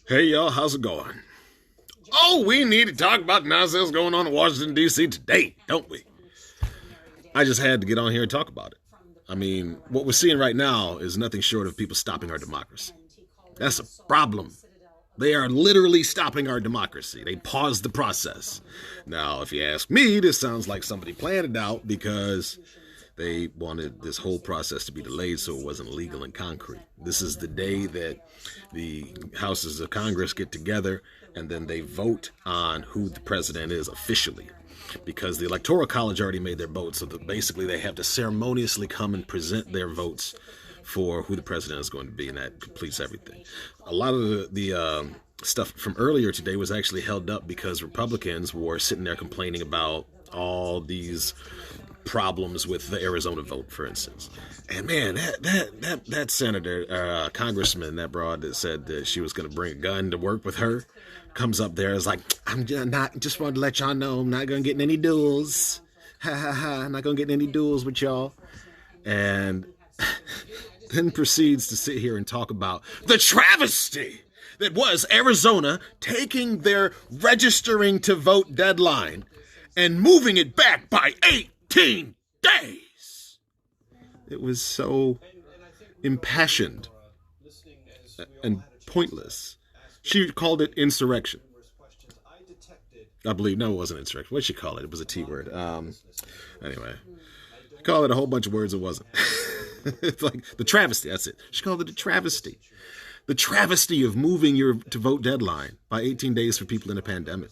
Hey, y'all, how's it going? Oh, we need to talk about nonsense going on in Washington, D.C. today, don't we? I just had to get on here and talk about it. I mean, what we're seeing right now is nothing short of people stopping our democracy. That's a problem. They are literally stopping our democracy. They paused the process. Now, if you ask me, this sounds like somebody planned it out because they wanted this whole process to be delayed so it wasn't legal and concrete. This is the day that the houses of Congress get together and then they vote on who the president is officially. Because the Electoral College already made their votes, so that basically they have to ceremoniously come and present their votes for who the president is going to be, and that completes everything. A lot of the stuff from earlier today was actually held up because Republicans were sitting there complaining about all these problems with the Arizona vote, for instance. And man, that senator, congressman, that broad that said that she was going to bring a gun to work with her, comes up there is like, just wanted to let y'all know I'm not going to get in any duels. Ha ha ha, I'm not going to get in any duels with y'all. And then proceeds to sit here and talk about the travesty that was Arizona taking their registering to vote deadline and moving it back by 18 days. It was so impassioned and pointless. She called it insurrection. I believe, no, it wasn't insurrection. What'd she call it? It was a T word. Anyway, call it a whole bunch of words it wasn't. It's like the travesty, that's it. She called it a travesty. The travesty of moving your to vote deadline by 18 days for people in a pandemic.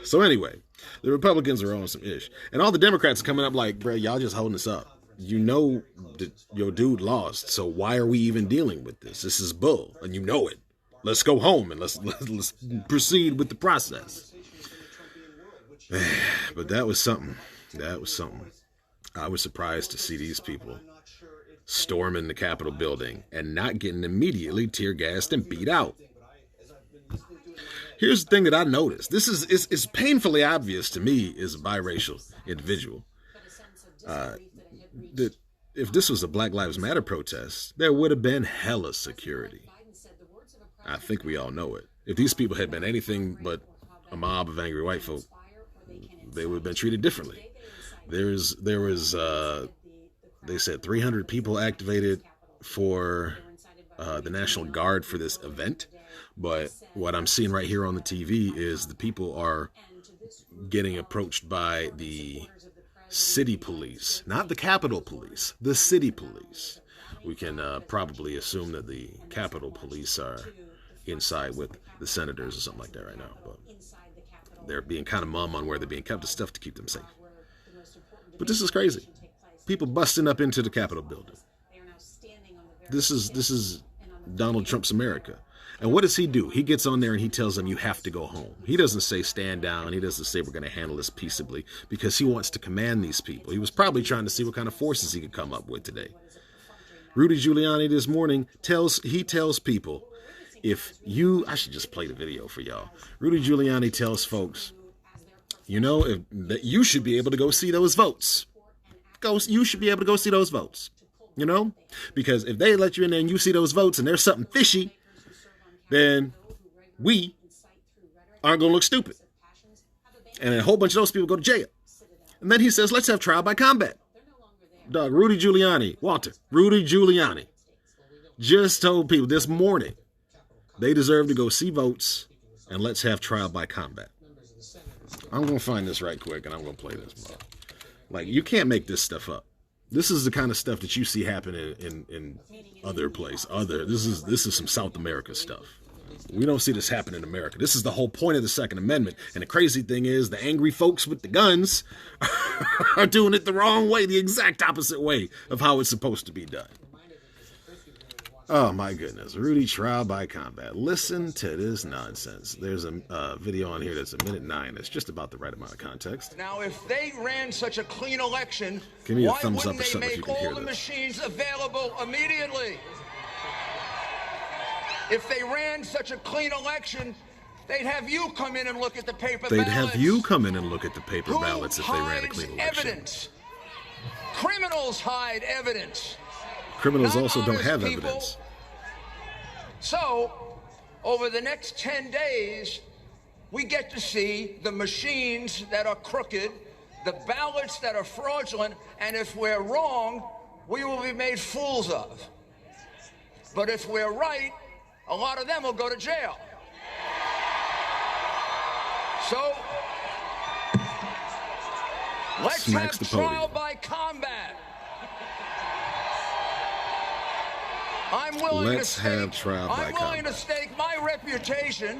So anyway, the Republicans are on some ish. And all the Democrats are coming up like, bro, y'all just holding us up. You know that your dude lost, so why are we even dealing with this? This is bull, and you know it. Let's go home and let's proceed with the process. But that was something. That was something. I was surprised to see these people storming the Capitol building and not getting immediately tear gassed and beat out. Here's the thing that I noticed. This is painfully obvious to me as a biracial individual. That if this was a Black Lives Matter protest, there would have been hella security. I think we all know it. If these people had been anything but a mob of angry white folk, they would have been treated differently. There was they said 300 people activated for the National Guard for this event. But what I'm seeing right here on the TV is the people are getting approached by the city police, not the Capitol Police, the city police. We can probably assume that the Capitol Police are inside with the senators or something like that right now. But they're being kind of mum on where they're being kept, stuff to keep them safe. But this is crazy. People busting up into the Capitol building. This is Donald Trump's America. And what does he do? He gets on there and he tells them you have to go home. He doesn't say stand down. He doesn't say we're going to handle this peaceably because he wants to command these people. He was probably trying to see what kind of forces he could come up with today. Rudy Giuliani this morning tells people, I should just play the video for y'all. Rudy Giuliani tells folks, that you should be able to go see those votes. You should be able to go see those votes. Because if they let you in there and you see those votes and there's something fishy, then we aren't going to look stupid. And a whole bunch of those people go to jail. And then he says, let's have trial by combat. Rudy Giuliani just told people this morning they deserve to go see votes and let's have trial by combat. I'm going to find this right quick and I'm going to play this. Like, you can't make this stuff up. This is the kind of stuff that you see happen in other places. This is some South America stuff. We don't see this happen in America. This is the whole point of the Second Amendment. And the crazy thing is the angry folks with the guns are doing it the wrong way, the exact opposite way of how it's supposed to be done. Oh, my goodness. Rudy trial by combat. Listen to this nonsense. There's a video on here that's 1:09. It's just about the right amount of context. Now, if they ran such a clean election, give me a why thumbs up wouldn't or they something if you make can hear all the this. machines available immediately? If they ran such a clean election, they'd have you come in and look at the paper ballots. They'd have you come in and look at the paper ballots if they ran a clean election. Evidence? Criminals hide evidence. Criminals Not also don't honest have people. evidence. So, over the next 10 days, we get to see the machines that are crooked, the ballots that are fraudulent, and if we're wrong, we will be made fools of. But if we're right, a lot of them will go to jail. So, let's have trial by combat. I'm willing to stake my reputation.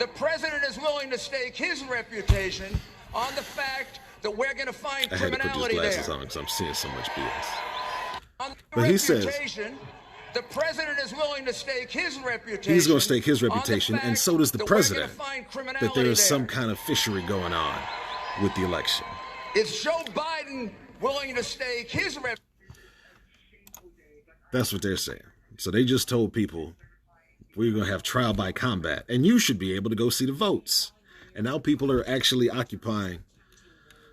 The president is willing to stake his reputation on the fact that we're going to find criminality there. I had to put these glasses on because I'm seeing so much BS. But he says the president is willing to stake his reputation. He's going to stake his reputation, and so does the president, that there is some kind of fishery going on with the election. Is Joe Biden willing to stake his reputation? That's what they're saying. So they just told people we're going to have trial by combat, and you should be able to go see the votes. And now people are actually occupying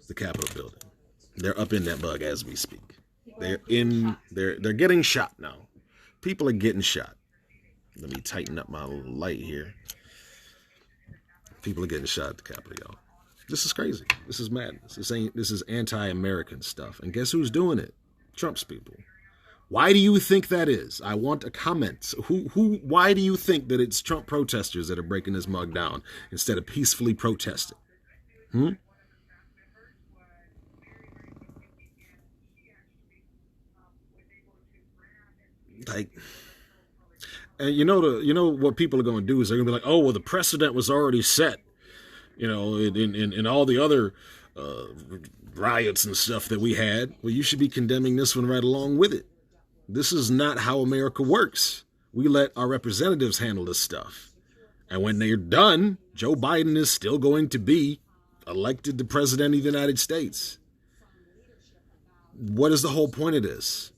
the Capitol building. They're up in that bug as we speak. They're getting shot now. People are getting shot. Let me tighten up my little light here. People are getting shot at the Capitol, y'all. This is crazy. This is madness. This is anti-American stuff. And guess who's doing it? Trump's people. Why do you think that is? I want a comment. Why do you think that it's Trump protesters that are breaking this mug down instead of peacefully protesting? Like, and you know what people are going to do is they're going to be like, oh, well, the precedent was already set, in all the other riots and stuff that we had. Well, you should be condemning this one right along with it. This is not how America works. We let our representatives handle this stuff. And when they're done, Joe Biden is still going to be elected the president of the United States. What is the whole point of this?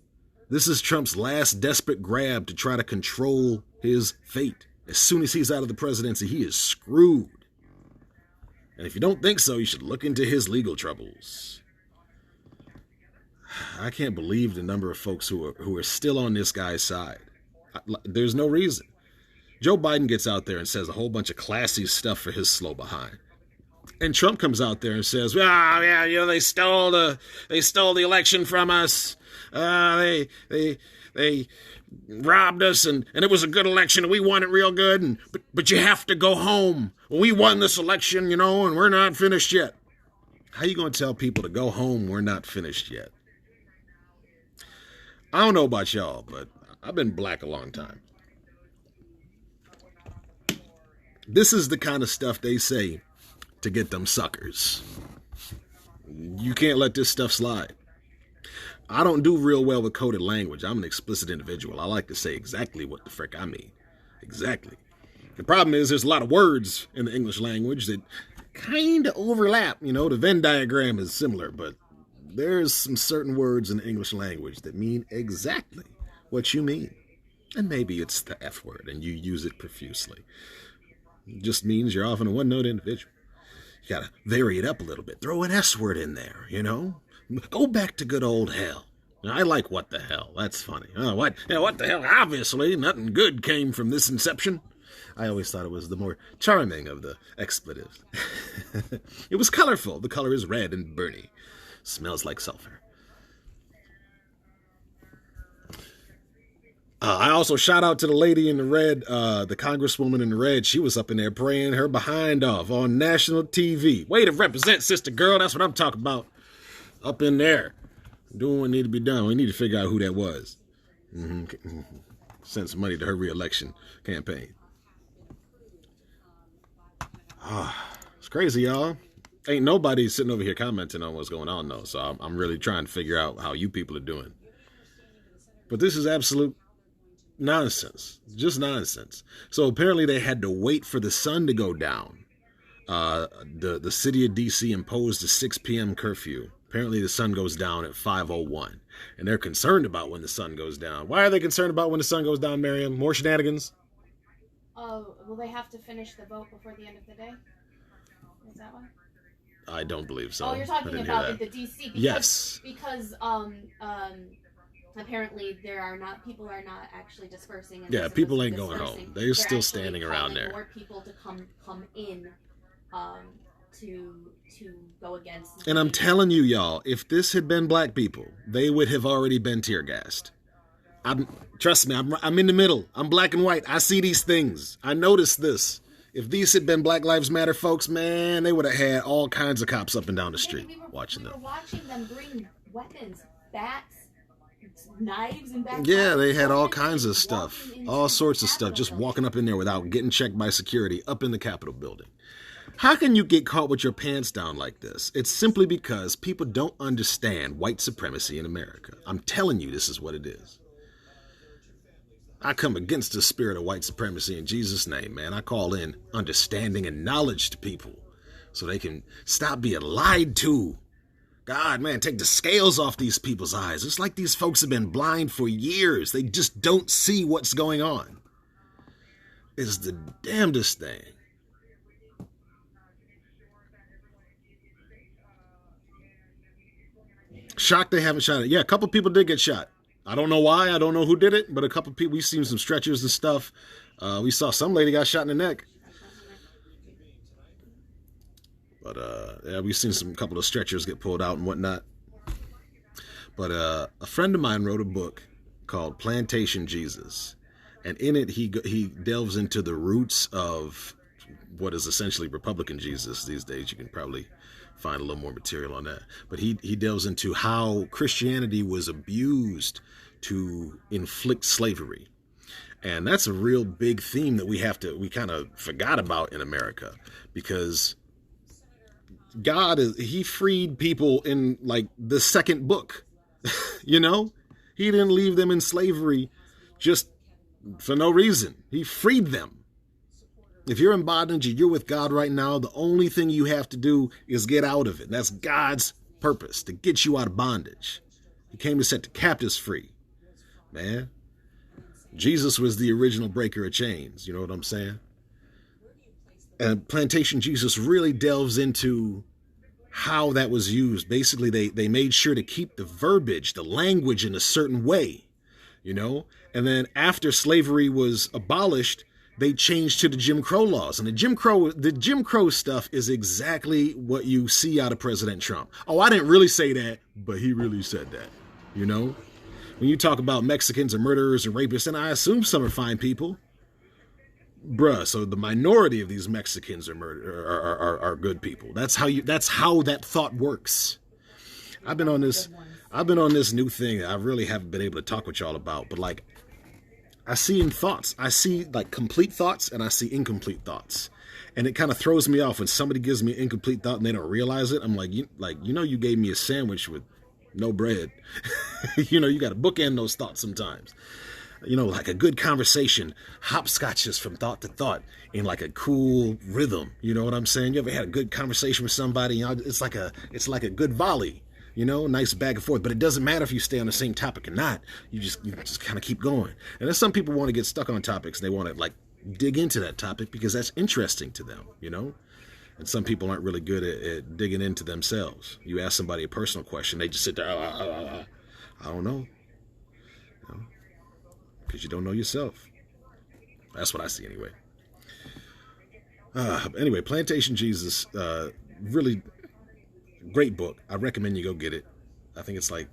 This is Trump's last desperate grab to try to control his fate. As soon as he's out of the presidency, he is screwed. And if you don't think so, you should look into his legal troubles. I can't believe the number of folks who are still on this guy's side. There's no reason. Joe Biden gets out there and says a whole bunch of classy stuff for his slow behind. And Trump comes out there and says, they stole the election from us. They robbed us, and it was a good election, and we won it real good, but you have to go home. We won this election, and we're not finished yet. How you going to tell people to go home, we're not finished yet? I don't know about y'all, but I've been black a long time. This is the kind of stuff they say to get them suckers. You can't let this stuff slide. I don't do real well with coded language. I'm an explicit individual. I like to say exactly what the frick I mean. Exactly. The problem is there's a lot of words in the English language that kind of overlap. The Venn diagram is similar, but there's some certain words in the English language that mean exactly what you mean. And maybe it's the F word and you use it profusely. It just means you're often a one-note individual. You gotta vary it up a little bit. Throw an S word in there, Go back to good old hell. I like what the hell. That's funny. What the hell? Obviously, nothing good came from this inception. I always thought it was the more charming of the expletives. It was colorful. The color is red and burny. Smells like sulfur. I also shout out to the lady in the red, the congresswoman in the red. She was up in there praying her behind off on national TV. Way to represent, sister girl. That's what I'm talking about. Up in there. Doing what needed to be done. We need to figure out who that was. Send some money to her re-election campaign. It's crazy, y'all. Ain't nobody sitting over here commenting on what's going on, though. So I'm really trying to figure out how you people are doing. But this is absolute nonsense. Just nonsense. So apparently they had to wait for the sun to go down. The city of D.C. imposed a 6 p.m. curfew. Apparently the sun goes down at 5:01. And they're concerned about when the sun goes down. Why are they concerned about when the sun goes down, Miriam? More shenanigans? Will they have to finish the vote before the end of the day? Is that why? I don't believe so. Oh, you're talking about the DC. Yes. Because apparently people are not actually dispersing. And Yeah, people ain't going home. They're still standing around there. More people to come in, to go against. And I'm telling you, y'all, if this had been black people, they would have already been tear gassed. Trust me, I'm in the middle. I'm black and white. I see these things. I notice this. If these had been Black Lives Matter folks, man, they would have had all kinds of cops up and down the street watching them. We were watching them bring weapons, bats, knives, and back. Yeah, they had all kinds of stuff, all sorts of stuff, just walking up in there without getting checked by security up in the Capitol building. How can you get caught with your pants down like this? It's simply because people don't understand white supremacy in America. I'm telling you, this is what it is. I come against the spirit of white supremacy in Jesus' name, man. I call in understanding and knowledge to people so they can stop being lied to. God, man, take the scales off these people's eyes. It's like these folks have been blind for years. They just don't see what's going on. It's the damnedest thing. Shocked they haven't shot it. Yeah, a couple people did get shot. I don't know why. I don't know who did it, but a couple people, we've seen some stretchers and stuff. We saw some lady got shot in the neck. But yeah, we've seen a couple of stretchers get pulled out and whatnot. But a friend of mine wrote a book called Plantation Jesus. And in it, he delves into the roots of what is essentially Republican Jesus these days. You can probably find a little more material on that. But he delves into how Christianity was abused to inflict slavery. And that's a real big theme that we kind of forgot about in America, because he freed people in like the second book. You know, he didn't leave them in slavery just for no reason. He freed them. If you're in bondage and you're with God right now, the only thing you have to do is get out of it. That's God's purpose, to get you out of bondage. He came to set the captives free, man. Jesus was the original breaker of chains. You know what I'm saying? And Plantation Jesus really delves into how that was used. Basically, they made sure to keep the verbiage, the language in a certain way, you know? And then after slavery was abolished, they changed to the Jim Crow laws. And the Jim Crow stuff is exactly what you see out of President Trump. Oh, I didn't really say that, but he really said that, you know? When you talk about Mexicans and murderers and rapists, and I assume some are fine people, bruh, so the minority of these Mexicans are good people. That's how that thought works. I've been on this new thing that I really haven't been able to talk with y'all about, but like, I see in thoughts. I see like complete thoughts and I see incomplete thoughts. And it kind of throws me off when somebody gives me an incomplete thought and they don't realize it. I'm like, you gave me a sandwich with no bread. You got to bookend those thoughts sometimes. Like a good conversation hopscotches from thought to thought in like a cool rhythm. You know what I'm saying? You ever had a good conversation with somebody? It's like a good volley. Nice back and forth, but it doesn't matter if you stay on the same topic or not. You just kind of keep going. And then some people want to get stuck on topics. They want to like dig into that topic because that's interesting to them, And some people aren't really good at digging into themselves. You ask somebody a personal question, they just sit there, I don't know. Because you don't know yourself. That's what I see anyway. Anyway, Plantation Jesus, really great book. I recommend you go get it. I think it's like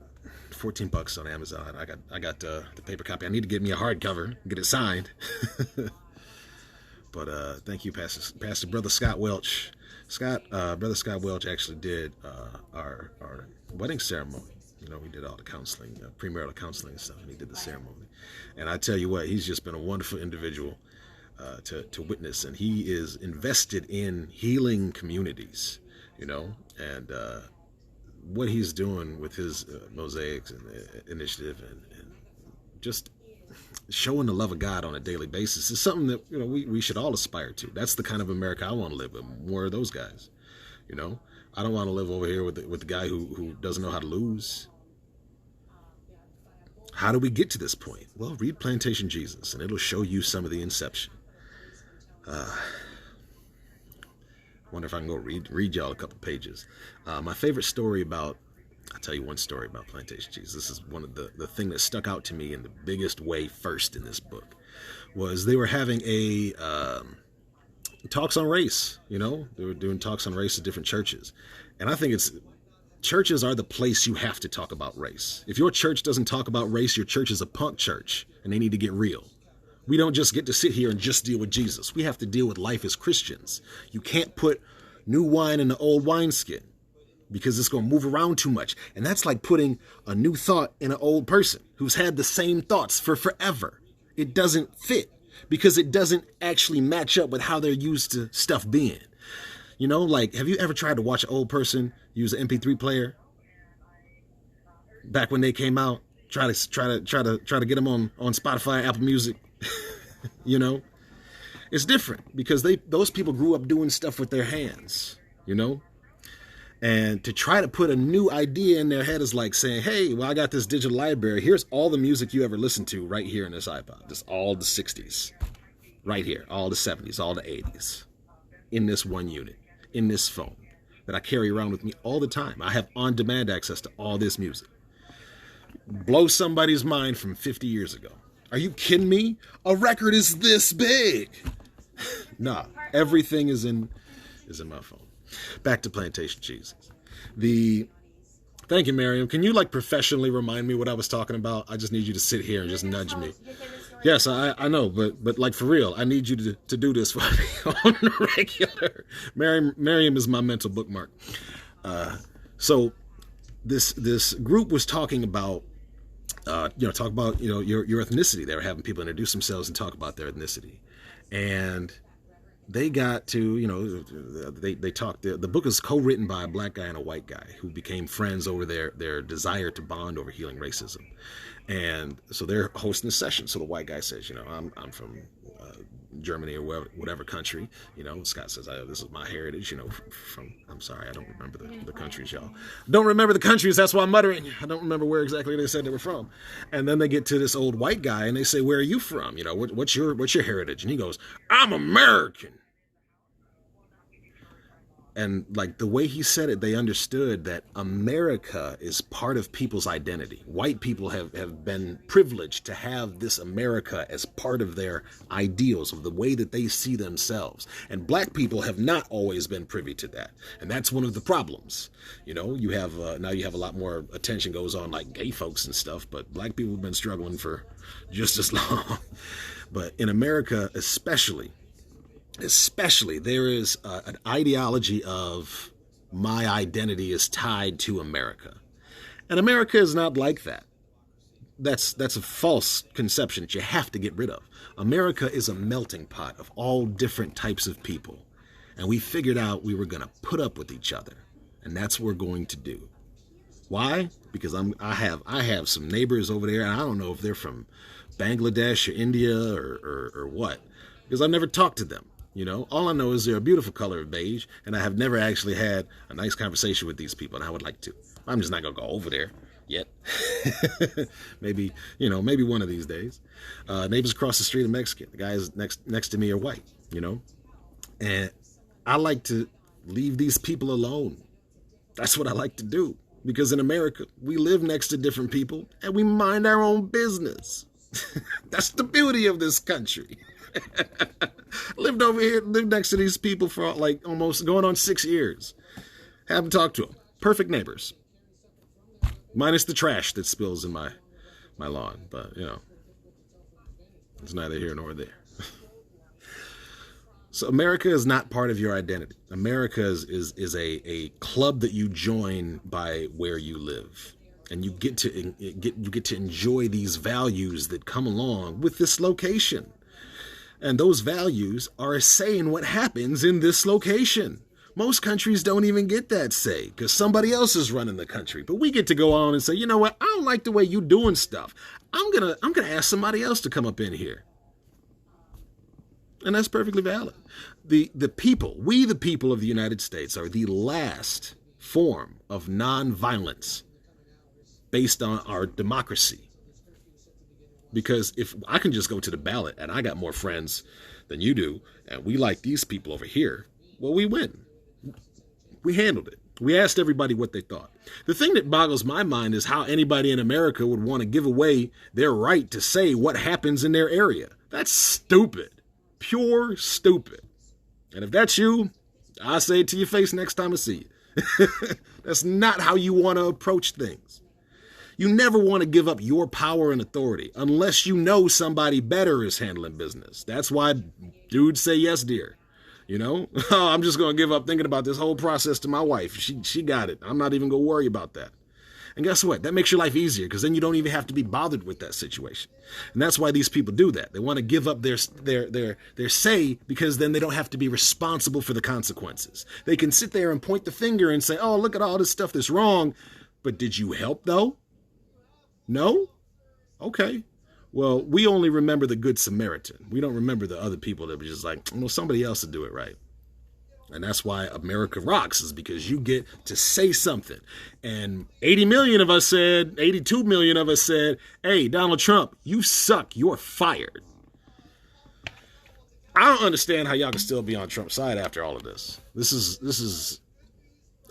$14 on Amazon. I got the paper copy. I need to get me a hardcover, get it signed. But thank you, Pastor Brother Scott Welch. Brother Scott Welch actually did our wedding ceremony. We did all the counseling, premarital counseling and stuff, and he did the ceremony. And I tell you what, he's just been a wonderful individual to witness, and he is invested in healing communities, and what he's doing with his mosaics and initiative and just showing the love of God on a daily basis is something that we should all aspire to. That's the kind of America I want to live with. More of those guys, I don't want to live over here with the guy who doesn't know how to lose. How do we get to this point? Well, read Plantation Jesus, and it'll show you some of the inception. Wonder if I can go read y'all a couple pages. My favorite story about I'll tell you one story about plantation cheese. This is one of the thing that stuck out to me in the biggest way first in this book was they were having a talks on race. You know, they were doing talks on race at different churches, and I think churches are the place you have to talk about race. If your church doesn't talk about race, your church is a punk church, and they need to get real. We don't just get to sit here and just deal with Jesus. We have to deal with life as Christians. You can't put new wine in the old wineskin because it's going to move around too much. And that's like putting a new thought in an old person who's had the same thoughts for forever. It doesn't fit because it doesn't actually match up with how they're used to stuff being. You know, like, have you ever tried to watch an old person use an MP3 player back when they came out? Try to get them on Spotify, Apple Music. You know, it's different because those people grew up doing stuff with their hands, you know, and to try to put a new idea in their head is like saying, hey, well, I got this digital library. Here's all the music you ever listened to right here in this iPod. Just all the 60s right here, all the 70s, all the 80s in this one unit, in this phone that I carry around with me all the time. I have on-demand access to all this music. Blow somebody's mind from 50 years ago. Are you kidding me? A record is this big. Nah, everything is in my phone. Back to plantation cheeses. Thank you, Miriam. Can you like professionally remind me what I was talking about? I just need you to sit here and just nudge me. Yes, I know, but like for real, I need you to do this for me on the regular. Miriam is my mental bookmark. So this group was talking about your ethnicity. They were having people introduce themselves and talk about their ethnicity. And they got to, they talked. The book is co-written by a black guy and a white guy who became friends over their desire to bond over healing racism. And so they're hosting a session. So the white guy says, I'm from Germany or whatever country. Scott says, this is my heritage, I'm sorry, I don't remember the countries, y'all. Don't remember the countries, that's why I'm muttering. I don't remember where exactly they said they were from. And then they get to this old white guy and they say, where are you from? What's your heritage? And he goes, I'm American. And like the way he said it, they understood that America is part of people's identity. White people have been privileged to have this America as part of their ideals, of the way that they see themselves. And black people have not always been privy to that. And that's one of the problems. You have now you have a lot more attention goes on like gay folks and stuff, but black people have been struggling for just as long. But in America especially, there is an ideology of my identity is tied to America. And America is not like that. That's a false conception that you have to get rid of. America is a melting pot of all different types of people. And we figured out we were going to put up with each other. And that's what we're going to do. Why? Because I have some neighbors over there, and I don't know if they're from Bangladesh or India or what. Because I've never talked to them. All I know is they're a beautiful color of beige, and I have never actually had a nice conversation with these people, and I would like to. I'm just not going to go over there yet. Maybe one of these days. Neighbors across the street are Mexican. The guys next to me are white, And I like to leave these people alone. That's what I like to do. Because in America, we live next to different people, and we mind our own business. That's the beauty of this country. Lived next to these people for like almost going on 6 years. Haven't talked to them. Perfect neighbors. Minus the trash that spills in my lawn. But, it's neither here nor there. So America is not part of your identity. America is a club that you join by where you live. And you get to enjoy these values that come along with this location. And those values are a say in what happens in this location. Most countries don't even get that say because somebody else is running the country. But we get to go on and say, you know what? I don't like the way you doing stuff. I'm gonna ask somebody else to come up in here. And that's perfectly valid. We the people of the United States, are the last form of nonviolence based on our democracy. Because if I can just go to the ballot and I got more friends than you do, and we like these people over here, well, we win. We handled it. We asked everybody what they thought. The thing that boggles my mind is how anybody in America would want to give away their right to say what happens in their area. That's stupid. Pure stupid. And if that's you, I say it to your face next time I see you. That's not how you want to approach things. You never want to give up your power and authority unless you know somebody better is handling business. That's why dudes say yes, dear. You know, oh, I'm just going to give up thinking about this whole process to my wife. She got it. I'm not even going to worry about that. And guess what? That makes your life easier because then you don't even have to be bothered with that situation. And that's why these people do that. They want to give up their say because then they don't have to be responsible for the consequences. They can sit there and point the finger and say, oh, look at all this stuff that's wrong. But did you help though? No? Okay. Well, we only remember the Good Samaritan. We don't remember the other people that were just like, well, somebody else will do it right. And that's why America rocks, is because you get to say something. And 82 million of us said, hey, Donald Trump, you suck. You're fired. I don't understand how y'all can still be on Trump's side after all of this. This is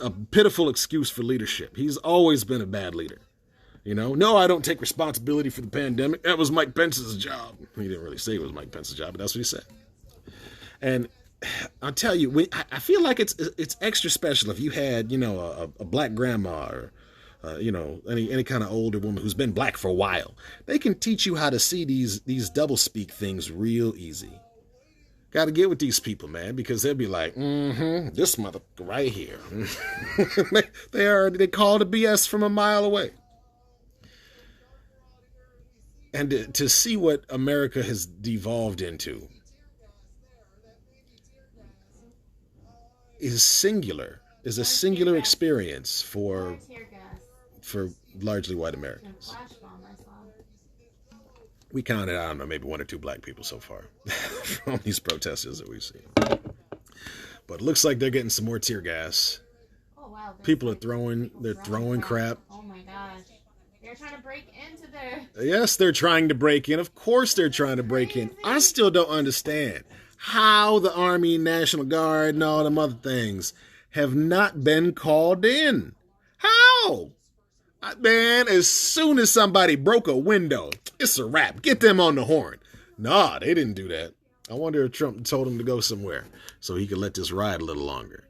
a pitiful excuse for leadership. He's always been a bad leader. You know, no, I don't take responsibility for the pandemic. That was Mike Pence's job. He didn't really say it was Mike Pence's job, but that's what he said. And I'll tell you, I feel like it's extra special if you had, you know, a black grandma or, you know, any kind of older woman who's been black for a while. They can teach you how to see these double speak things real easy. Got to get with these people, man, because they'll be like, this mother right here. they call the BS from a mile away. And to see what America has devolved into is a singular experience for largely white Americans. We counted, I don't know, maybe 1 or 2 black people so far from these protesters that we've seen. But it looks like they're getting some more tear gas. Oh, wow. People are throwing crap. Oh my gosh. They're trying to break into there. Yes, they're trying to break in. Of course they're trying to break in. I still don't understand how the Army, National Guard, and all them other things have not been called in. How? Man, as soon as somebody broke a window, it's a wrap. Get them on the horn. Nah, they didn't do that. I wonder if Trump told them to go somewhere so he could let this ride a little longer.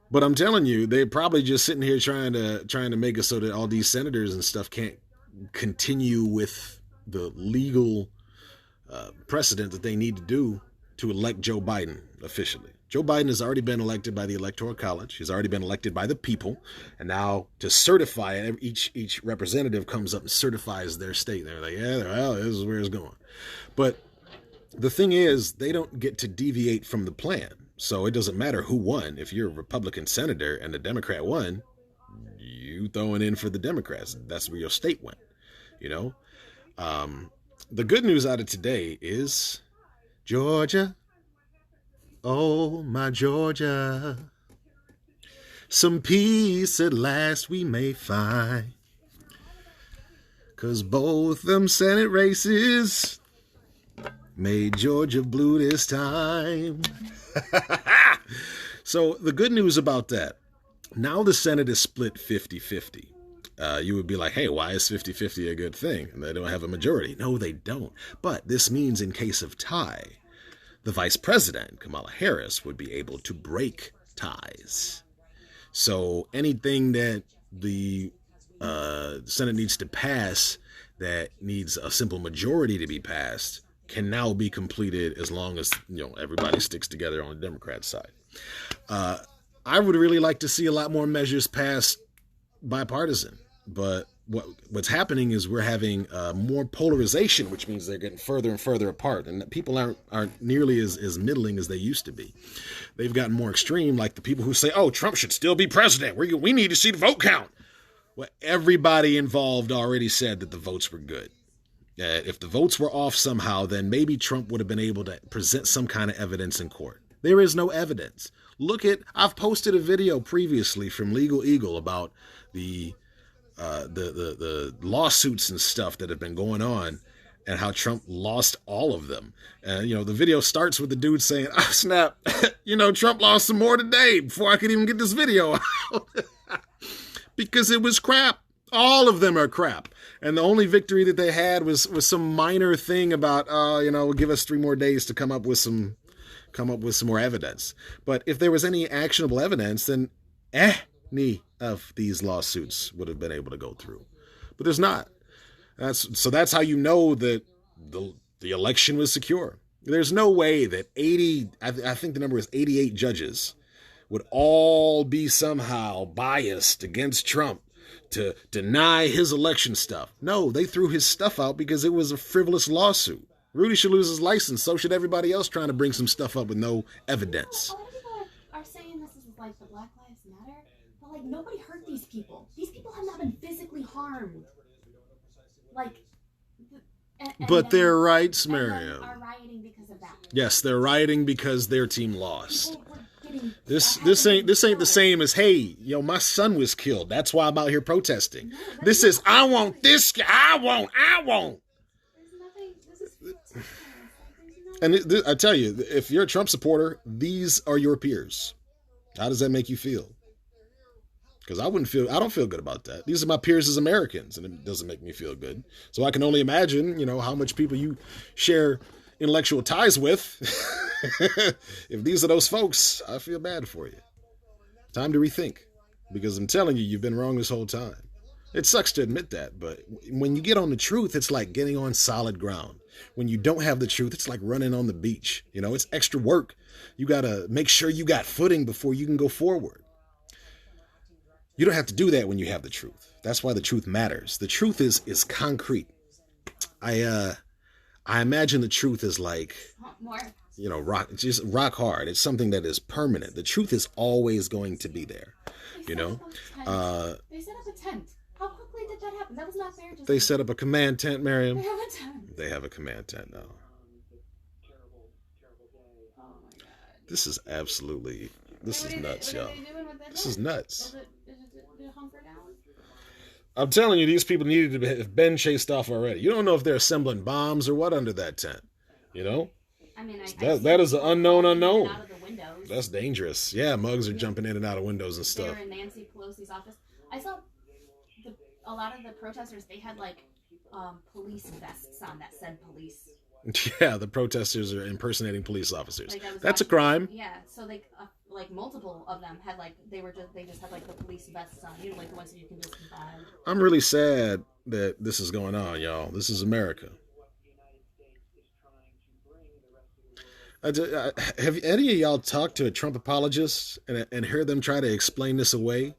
But I'm telling you, they're probably just sitting here trying to make it so that all these senators and stuff can't continue with the legal precedent that they need to do to elect Joe Biden officially. Joe Biden has already been elected by the Electoral College. He's already been elected by the people. And now to certify it, each representative comes up and certifies their state. They're like, yeah, well, this is where it's going. But the thing is, they don't get to deviate from the plan. So it doesn't matter who won. If you're a Republican senator and the Democrat won, you throwing in for the Democrats. That's where your state went, you know. The good news out of today is Georgia. Oh, my Georgia. Some peace at last we may find. 'Cause both them Senate races made Georgia blue this time. So the good news about that, now the Senate is split 50-50. You would be like, hey, why is 50-50 a good thing? And they don't have a majority. No, they don't. But this means in case of tie, the vice president, Kamala Harris, would be able to break ties. So anything that the Senate needs to pass that needs a simple majority to be passed can now be completed as long as, you know, everybody sticks together on the Democrat side. I would really like to see a lot more measures passed bipartisan, but what's happening is we're having more polarization, which means they're getting further and further apart, and people aren't nearly as middling as they used to be. They've gotten more extreme, like the people who say, oh, Trump should still be president. We need to see the vote count. Well, everybody involved already said that the votes were good. If the votes were off somehow, then maybe Trump would have been able to present some kind of evidence in court. There is no evidence. I've posted a video previously from Legal Eagle about the lawsuits and stuff that have been going on. and how Trump lost all of them. And, the video starts with the dude saying, oh, snap, Trump lost some more today before I could even get this video out. Because it was crap. All of them are crap. And the only victory that they had was some minor thing about, give us 3 more days to come up with some more evidence. But if there was any actionable evidence, then any of these lawsuits would have been able to go through. But there's not. That's how you know that the election was secure. There's no way that 80, I think the number is 88 judges would all be somehow biased against Trump to deny his election stuff. No, they threw his stuff out because it was a frivolous lawsuit. Rudy should lose his license. So should everybody else trying to bring some stuff up with no evidence. A lot of people are saying this is like the Black Lives Matter, but like nobody hurt these people. These people have not been physically harmed. Like, but their rights, Miriam, are rioting because of that. Yes, they're rioting because their team lost. This ain't the same as, hey, my son was killed. That's why I'm out here protesting. No, this is, I want this guy. I want. There's nothing. This is and I tell you, if you're a Trump supporter, these are your peers. How does that make you feel? Because I don't feel good about that. These are my peers as Americans, and it doesn't make me feel good. So I can only imagine, how much people you share intellectual ties with. If these are those folks, I feel bad for you. Time to rethink, because I'm telling you, you've been wrong this whole time. It sucks to admit that, but when you get on the truth, it's like getting on solid ground. When you don't have the truth, it's like running on the beach. It's extra work. You got to make sure you got footing before you can go forward. You don't have to do that when you have the truth. That's why the truth matters. The truth is concrete. I imagine the truth is like, just rock hard. It's something that is permanent. The truth is always going to be there. They set up a tent. How quickly did that happen? That was not fair. They set up a command tent, Miriam. They have a tent. They have a command tent now. Oh my God. This is absolutely, this is nuts, y'all. This is nuts. I'm telling you, these people needed to have been chased off already. You don't know if they're assembling bombs or what under that tent. I mean, that is an unknown unknown. Out of the windows. That's dangerous. Yeah, mugs are jumping in and out of windows and stuff. They were in Nancy Pelosi's office. I saw a lot of the protesters. They had like police vests on that said police. Yeah, the protesters are impersonating police officers. That's a crime. Yeah, so like multiple of them had they just had like the police vests on. Like the ones that you can just buy. I'm really sad that this is going on, y'all. This is America. Have any of y'all talked to a Trump apologist and heard them try to explain this away?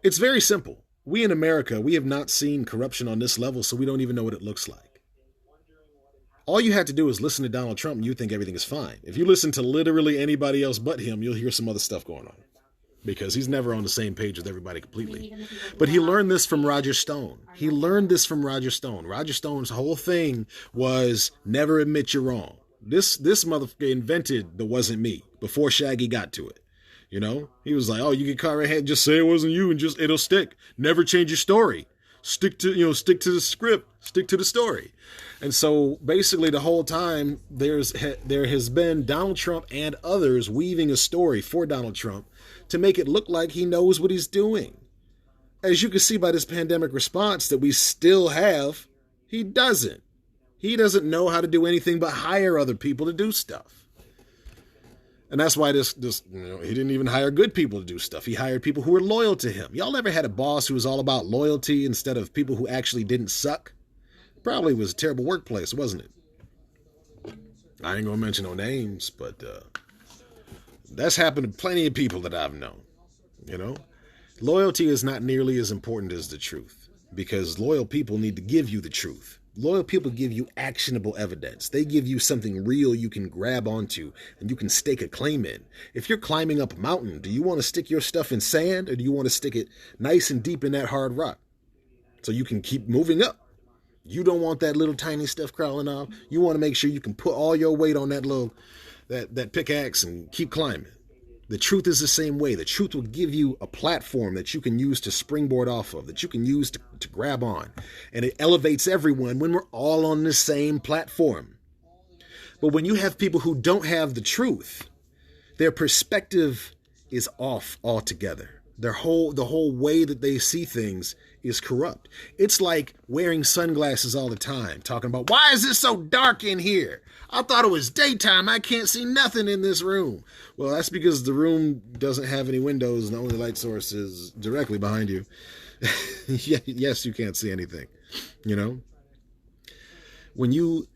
It's very simple. We in America, we have not seen corruption on this level, so we don't even know what it looks like. All you have to do is listen to Donald Trump and you think everything is fine. If you listen to literally anybody else but him, you'll hear some other stuff going on. Because he's never on the same page with everybody completely. But he learned this from Roger Stone. Roger Stone's whole thing was never admit you're wrong. This motherfucker invented the wasn't me before Shaggy got to it. He was like, oh, you get caught right hand, just say it wasn't you and just it'll stick. Never change your story. Stick to the script, stick to the story. And so basically the whole time there has been Donald Trump and others weaving a story for Donald Trump to make it look like he knows what he's doing. As you can see by this pandemic response that we still have, he doesn't. He doesn't know how to do anything but hire other people to do stuff. And that's why he didn't even hire good people to do stuff. He hired people who were loyal to him. Y'all ever had a boss who was all about loyalty instead of people who actually didn't suck? Probably was a terrible workplace, wasn't it? I ain't gonna mention no names, but that's happened to plenty of people that I've known. Loyalty is not nearly as important as the truth, because loyal people need to give you the truth. Loyal people give you actionable evidence. They give you something real you can grab onto and you can stake a claim in. If you're climbing up a mountain, do you want to stick your stuff in sand or do you want to stick it nice and deep in that hard rock so you can keep moving up? You don't want that little tiny stuff crawling off. You want to make sure you can put all your weight on that pickaxe and keep climbing. The truth is the same way. The truth will give you a platform that you can use to springboard off of, that you can use to grab on. And it elevates everyone when we're all on the same platform. But when you have people who don't have the truth, their perspective is off altogether. The whole way that they see things is corrupt. It's like wearing sunglasses all the time, talking about, why is it so dark in here? I thought it was daytime. I can't see nothing in this room. Well, that's because the room doesn't have any windows and the only light source is directly behind you. Yes, you can't see anything. You know? When you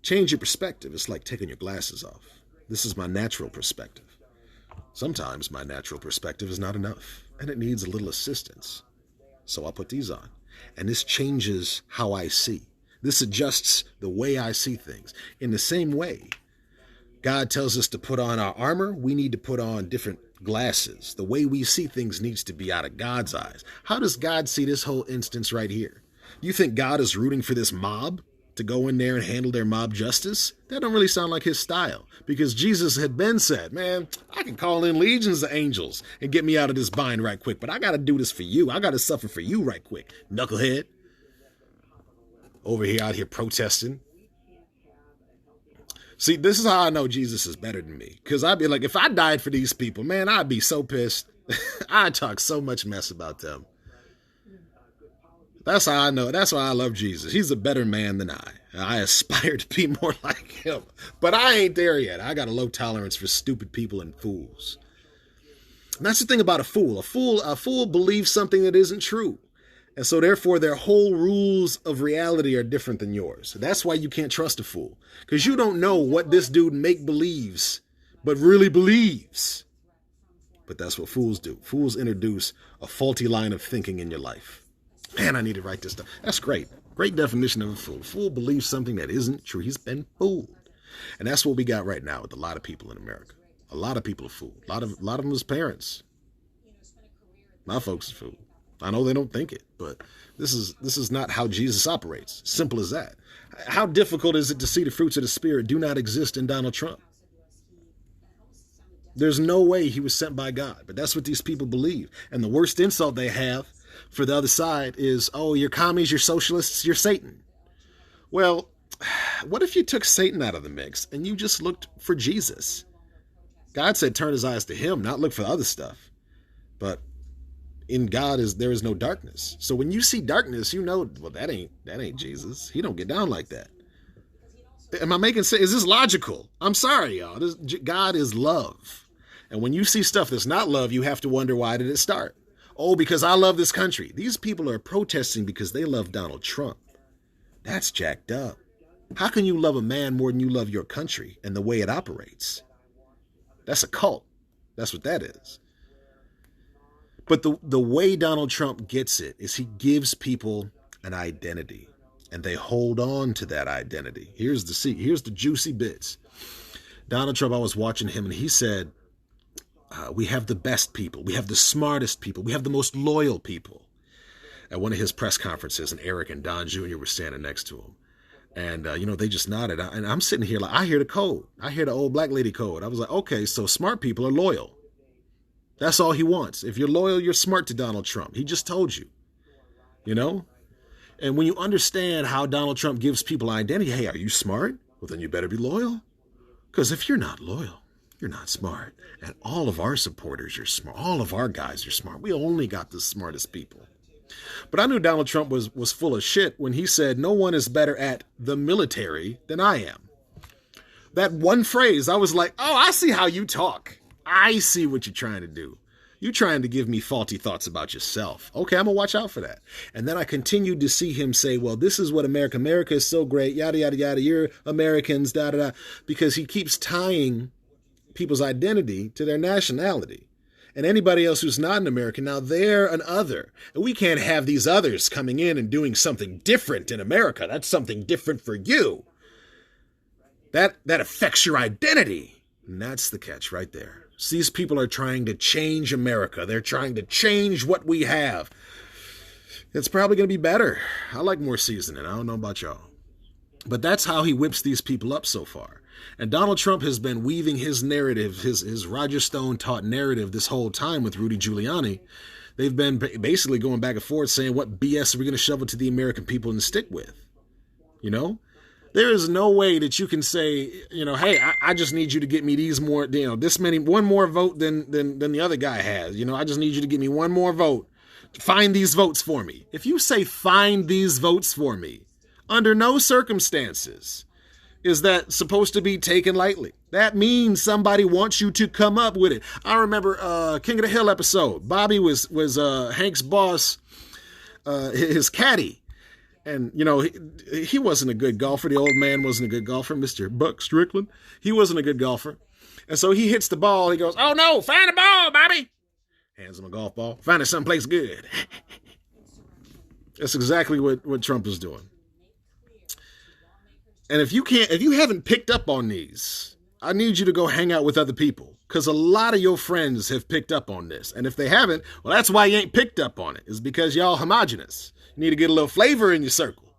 change your perspective, it's like taking your glasses off. This is my natural perspective. Sometimes my natural perspective is not enough, and it needs a little assistance. So I'll put these on. And this changes how I see. This adjusts the way I see things. In the same way, God tells us to put on our armor. We need to put on different glasses. The way we see things needs to be out of God's eyes. How does God see this whole instance right here? You think God is rooting for this mob to go in there and handle their mob justice? That don't really sound like his style, because Jesus had been said, man, I can call in legions of angels and get me out of this bind right quick, but I got to do this for you. I got to suffer for you right quick, knucklehead. Out here protesting. See, this is how I know Jesus is better than me, because I'd be like, if I died for these people, man, I'd be so pissed. I'd talk so much mess about them. That's how I know. That's why I love Jesus. He's a better man than I. I aspire to be more like him. But I ain't there yet. I got a low tolerance for stupid people and fools. And that's the thing about a fool. A fool believes something that isn't true. And so therefore their whole rules of reality are different than yours. That's why you can't trust a fool. Because you don't know what this dude believes, but really believes. But that's what fools do. Fools introduce a faulty line of thinking in your life. Man, I need to write this stuff. That's great. Great definition of a fool. A fool believes something that isn't true. He's been fooled. And that's what we got right now with a lot of people in America. A lot of people are fooled. A lot of them is parents. My folks are fooled. I know they don't think it, but this is not how Jesus operates. Simple as that. How difficult is it to see the fruits of the Spirit do not exist in Donald Trump? There's no way he was sent by God, but that's what these people believe. And the worst insult they have for the other side is, oh, you're commies, you're socialists, you're Satan. Well, what if you took Satan out of the mix and you just looked for Jesus? God said turn his eyes to him, not look for other stuff. But in God there is no darkness. So when you see darkness, you know, well, that ain't Jesus. He don't get down like that. Am I making sense? Is this logical? I'm sorry, y'all. God is love. And when you see stuff that's not love, you have to wonder, why did it start? Oh, because I love this country. These people are protesting because they love Donald Trump. That's jacked up. How can you love a man more than you love your country and the way it operates? That's a cult. That's what that is. But the way Donald Trump gets it is he gives people an identity, and they hold on to that identity. Here's the juicy bits. Donald Trump, I was watching him, and he said, we have the best people. We have the smartest people. We have the most loyal people. At one of his press conferences, and Eric and Don Jr. were standing next to him. And, they just nodded. And I'm sitting here like, I hear the code. I hear the old black lady code. I was like, okay, so smart people are loyal. That's all he wants. If you're loyal, you're smart to Donald Trump. He just told you, And when you understand how Donald Trump gives people identity, hey, are you smart? Well, then you better be loyal. Because if you're not loyal, you're not smart. And all of our supporters are smart. All of our guys are smart. We only got the smartest people. But I knew Donald Trump was full of shit when he said, no one is better at the military than I am. That one phrase, I was like, oh, I see how you talk. I see what you're trying to do. You're trying to give me faulty thoughts about yourself. Okay, I'm going to watch out for that. And then I continued to see him say, well, this is what America is so great, yada, yada, yada. You're Americans, da, da, da. Because he keeps tying people's identity to their nationality. And anybody else who's not an American, now they're an other. And we can't have these others coming in and doing something different in America. That's something different for you. That affects your identity. And that's the catch right there. So these people are trying to change America. They're trying to change what we have. It's probably going to be better. I like more seasoning. I don't know about y'all. But that's how he whips these people up so far. And Donald Trump has been weaving his narrative, his Roger Stone taught narrative this whole time with Rudy Giuliani. They've been basically going back and forth saying, what BS are we going to shovel to the American people and stick with? You know, there is no way that you can say, you know, hey, I just need you to get me these more, you know, one more vote than the other guy has. You know, I just need you to get me one more vote. Find these votes for me. If you say find these votes for me, under no circumstances is that supposed to be taken lightly. That means somebody wants you to come up with it. I remember King of the Hill episode. Bobby was Hank's boss, his caddy. And, you know, he wasn't a good golfer. The old man wasn't a good golfer, Mr. Buck Strickland. He wasn't a good golfer. And so he hits the ball. He goes, oh, no, find the ball, Bobby. Hands him a golf ball. Find it someplace good. That's exactly what Trump is doing. And if you haven't picked up on these, I need you to go hang out with other people, because a lot of your friends have picked up on this. And if they haven't, well, that's why you ain't picked up on it. It's because y'all homogenous. You need to get a little flavor in your circle.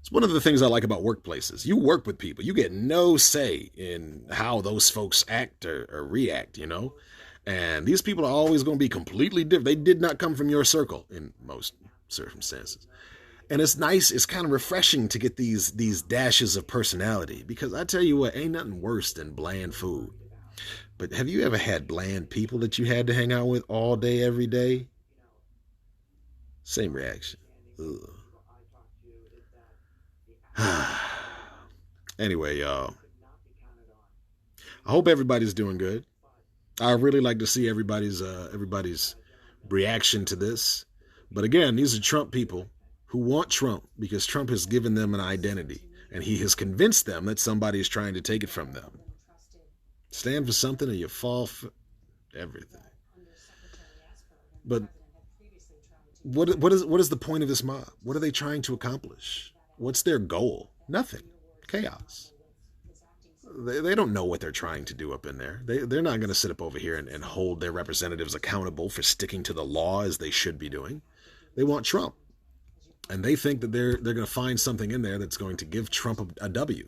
It's one of the things I like about workplaces. You work with people. You get no say in how those folks act or react, you know. And these people are always going to be completely different. They did not come from your circle in most circumstances. And it's nice, it's kind of refreshing to get these dashes of personality, because I tell you what, ain't nothing worse than bland food. But have you ever had bland people that you had to hang out with all day, every day? Same reaction. Anyway, y'all, I hope everybody's doing good. I really like to see everybody's reaction to this. But again, these are Trump people who want Trump because Trump has given them an identity, and he has convinced them that somebody is trying to take it from them. Stand for something or you fall for everything. But what is the point of this mob? What are they trying to accomplish? What's their goal? Nothing. Chaos. They don't know what they're trying to do up in there. They're not going to sit up over here and hold their representatives accountable for sticking to the law as they should be doing. They want Trump. And they think that they're going to find something in there that's going to give Trump a W.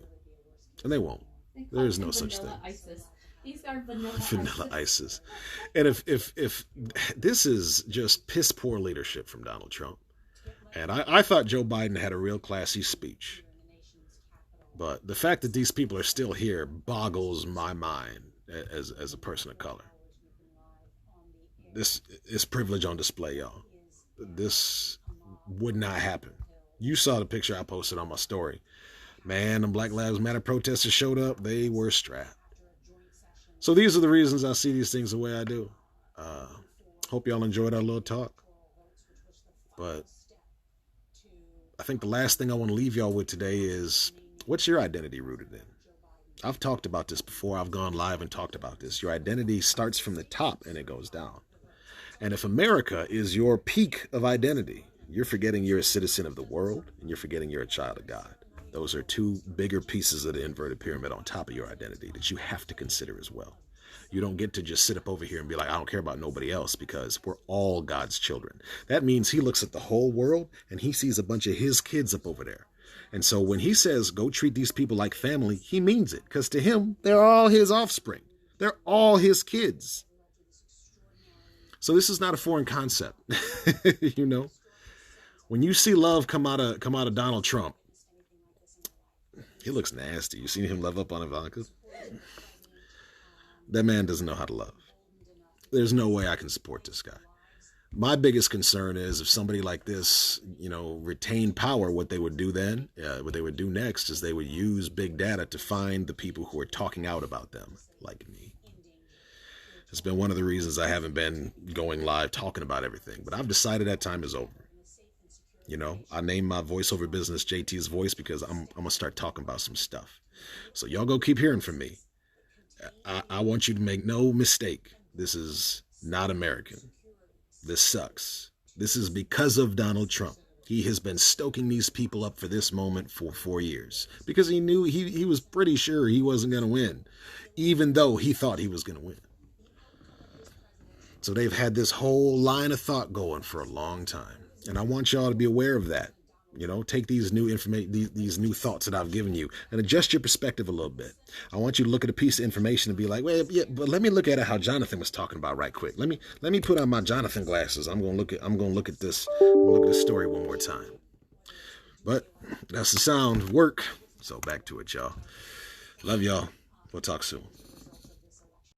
And they won't. There is no such thing. ISIS. These are vanilla ISIS. And if this is just piss poor leadership from Donald Trump. And I thought Joe Biden had a real classy speech. But the fact that these people are still here boggles my mind as a person of color. This is privilege on display, y'all. This would not happen. You saw the picture I posted on my story. Man, the Black Lives Matter protesters showed up. They were strapped. So these are the reasons I see these things the way I do. Hope y'all enjoyed our little talk. But I think the last thing I want to leave y'all with today is, what's your identity rooted in? I've talked about this before. I've gone live and talked about this. Your identity starts from the top and it goes down. And if America is your peak of identity, you're forgetting you're a citizen of the world and you're forgetting you're a child of God. Those are two bigger pieces of the inverted pyramid on top of your identity that you have to consider as well. You don't get to just sit up over here and be like, I don't care about nobody else, because we're all God's children. That means he looks at the whole world and he sees a bunch of his kids up over there. And so when he says, go treat these people like family, he means it, because to him, they're all his offspring. They're all his kids. So this is not a foreign concept. You know, when you see love come out of Donald Trump, he looks nasty. You seen him love up on Ivanka? That man doesn't know how to love. There's no way I can support this guy. My biggest concern is if somebody like this, you know, retained power, what they would do then, what they would do next is they would use big data to find the people who are talking out about them, like me. It's been one of the reasons I haven't been going live talking about everything, but I've decided that time is over. You know, I named my voiceover business JT's Voice because I'm going to start talking about some stuff. So y'all go keep hearing from me. I want you to make no mistake. This is not American. This sucks. This is because of Donald Trump. He has been stoking these people up for this moment for 4 years because he knew he was pretty sure he wasn't going to win, even though he thought he was going to win. So they've had this whole line of thought going for a long time. And I want y'all to be aware of that. You know, take these new information, these new thoughts that I've given you, and adjust your perspective a little bit. I want you to look at a piece of information and be like, well, yeah, but let me look at it how Jonathan was talking about right quick. Let me put on my Jonathan glasses. I'm gonna look at this story one more time. But that's the sound work. So back to it, y'all. Love y'all. We'll talk soon.